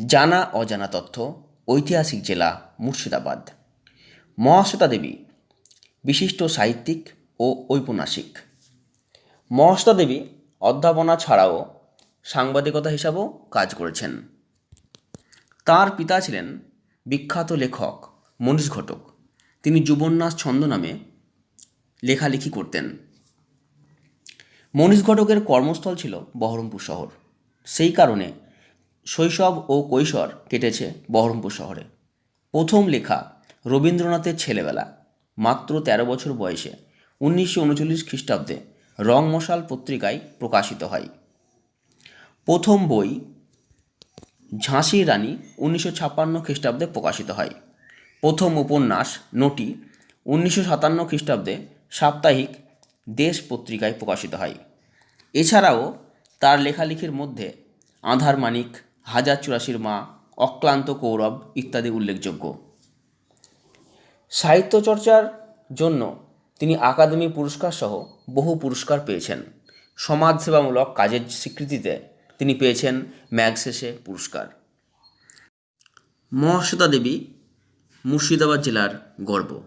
জানা অজানা তথ্য, ঐতিহাসিক জেলা মুর্শিদাবাদ। মহাশ্বেতা দেবী বিশিষ্ট সাহিত্যিক ও ঔপন্যাসিক। মহাশ্বেতা দেবী অধ্যাপনা ছাড়াও সাংবাদিকতা হিসাবেও কাজ করেছেন। তার পিতা ছিলেন বিখ্যাত লেখক মনীশ ঘটক। তিনি যুবন্যাস ছন্দ নামে লেখালেখি করতেন। মনীশ ঘটকের কর্মস্থল ছিল বহরমপুর শহর। সেই কারণে শৈশব ও কৈশোর কেটেছে বহরমপুর শহরে। প্রথম লেখা রবীন্দ্রনাথের ছেলেবেলা মাত্র ১৩ বছর বয়সে ১৯৩৯ খ্রিস্টাব্দে রংমশাল পত্রিকায় প্রকাশিত হয়। প্রথম বই ঝাঁসির রানী ১৯৫৬ খ্রিস্টাব্দে প্রকাশিত হয়। প্রথম উপন্যাস নটি ১৯৫৭ খ্রিস্টাব্দে সাপ্তাহিক দেশ পত্রিকায় প্রকাশিত হয়। এছাড়াও তার লেখালেখির মধ্যে আঁধার মানিক, হাজার চুরাশির মা, অক্লান্ত কৌরব ইত্যাদি উল্লেখযোগ্য। সাহিত্যচর্চার জন্য তিনি একাডেমি পুরস্কার সহ বহু পুরস্কার পেয়েছেন। সমাজসেবামূলক কাজের স্বীকৃতিতে তিনি পেয়েছেন ম্যাগসেসে পুরস্কার। মহাশ্বেতা দেবী মুর্শিদাবাদ জেলার গর্ব।